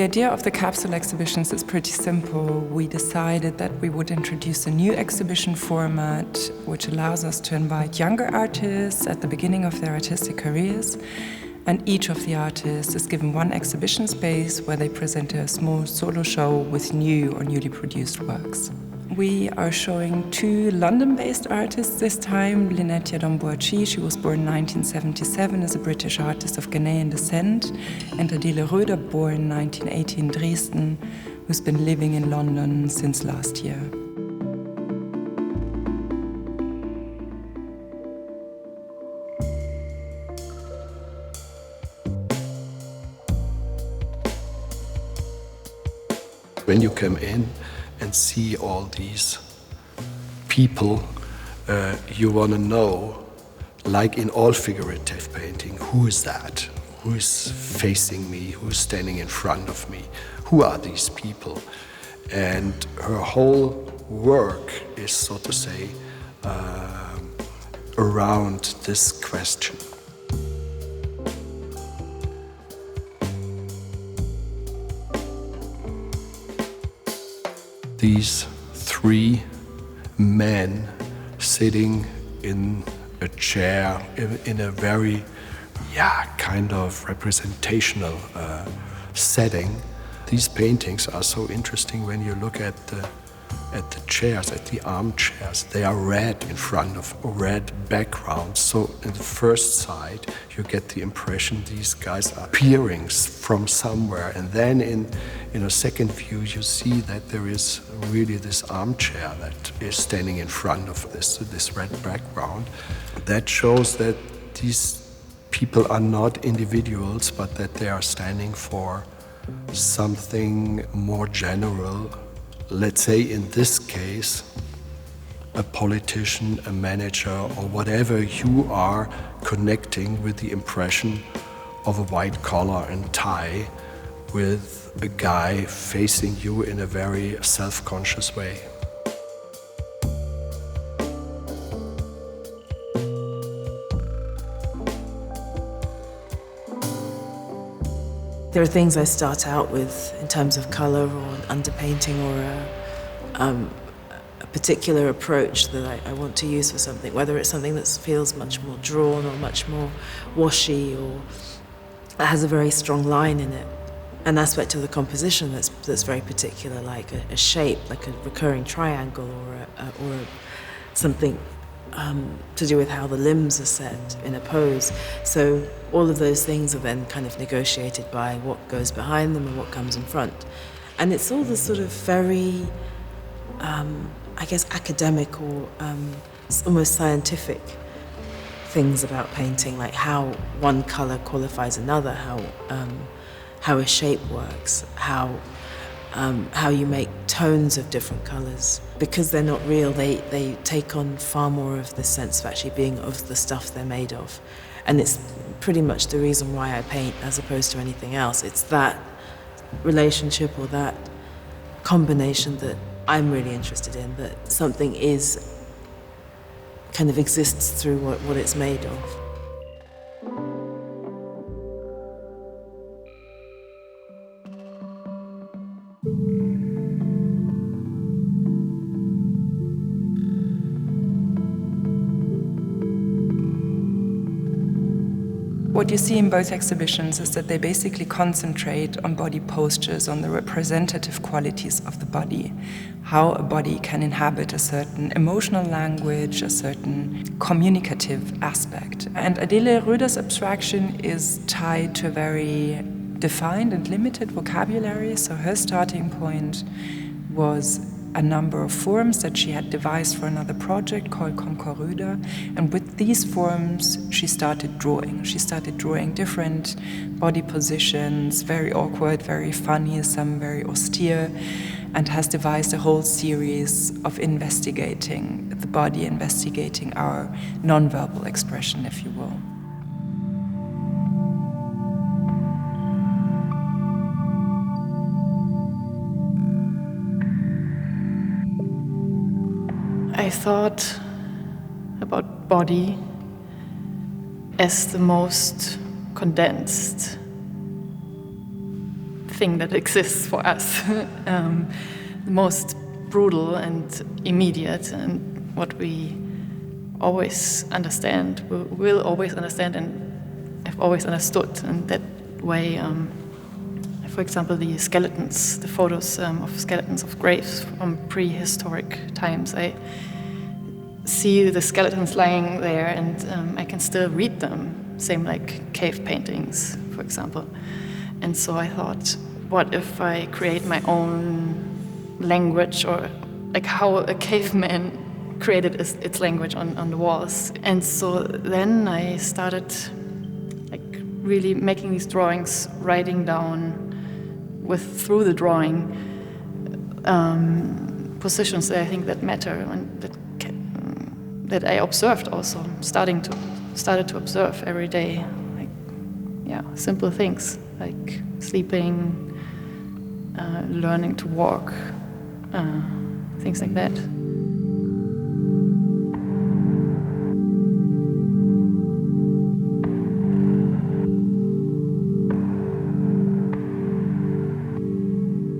The idea of the Kapsel exhibitions is pretty simple. We decided that we would introduce a new exhibition format which allows us to invite younger artists at the beginning of their artistic careers, and each of the artists is given one exhibition space where they present a small solo show with new or newly produced works. We are showing two London-based artists this time. Lynette Yiadom-Boakye, she was born in 1977, is a British artist of Ghanaian descent, and Adele Röder, born in 1980 in Dresden, who's been living in London since last year. When you come in and see all these people, you want to know, like in all figurative painting, who is that? Who is facing me? Who is standing in front of me? Who are these people? And her whole work is, so to say, around this question. These three men sitting in a chair in a very, kind of representational setting. These paintings are so interesting when you look at the chairs, at the armchairs. They are red in front of a red background. So in the first side, you get the impression these guys are peering from somewhere. And then in a second view, you see that there is really this armchair that is standing in front of this red background. That shows that these people are not individuals, but that they are standing for something more general. Let's say in this case, a politician, a manager, or whatever you are connecting with the impression of a white collar and tie with a guy facing you in a very self-conscious way. There are things I start out with in terms of color or underpainting or a particular approach that I want to use for something, whether it's something that feels much more drawn or much more washy or that has a very strong line in it. An aspect of the composition that's very particular, like a shape, like a recurring triangle or something to do with how the limbs are set in a pose. So all of those things are then kind of negotiated by what goes behind them and what comes in front. And it's all this sort of very, I guess, academic or almost scientific things about painting, like how one color qualifies another, how a shape works, how you make tones of different colors. Because they're not real, they take on far more of the sense of actually being of the stuff they're made of. And it's pretty much the reason why I paint as opposed to anything else. It's that relationship or that combination that I'm really interested in, that something kind of exists through what it's made of. What you see in both exhibitions is that they basically concentrate on body postures, on the representative qualities of the body, how a body can inhabit a certain emotional language, a certain communicative aspect. And Adele Röder's abstraction is tied to a very defined and limited vocabulary, so her starting point was a number of forms that she had devised for another project called Adele Röder. And with these forms, she started drawing. She started drawing different body positions, very awkward, very funny, some very austere, and has devised a whole series of investigating the body, investigating our nonverbal expression, if you will. I thought about body as the most condensed thing that exists for us, the most brutal and immediate, and what we always understand, will always understand, and have always understood. And that way, for example, the skeletons, the photos of skeletons of graves from prehistoric times, I see the skeletons lying there, and I can still read them, same like cave paintings, for example. And so I thought, what if I create my own language, or like how a caveman created its language on the walls. And so then I started like really making these drawings, writing down through the drawing positions that I think that matter, and that I observed also, started to observe every day, like simple things like sleeping, learning to walk, things like that.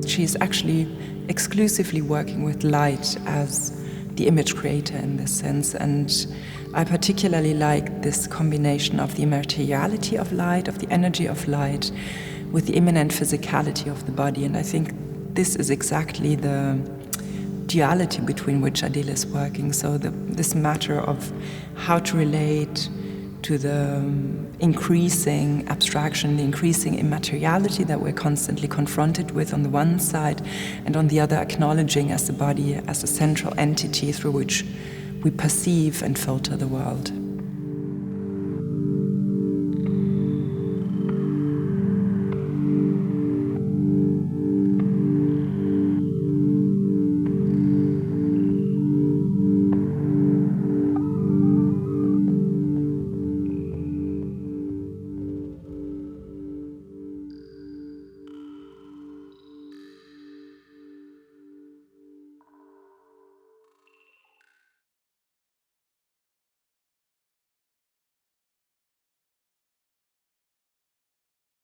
She's actually exclusively working with light as the image creator in this sense, and I particularly like this combination of the immateriality of light, of the energy of light, with the immanent physicality of the body. And I think this is exactly the duality between which Adele is working. So this matter of how to relate to the increasing abstraction, the increasing immateriality that we're constantly confronted with on the one side, and on the other acknowledging as the body as a central entity through which we perceive and filter the world.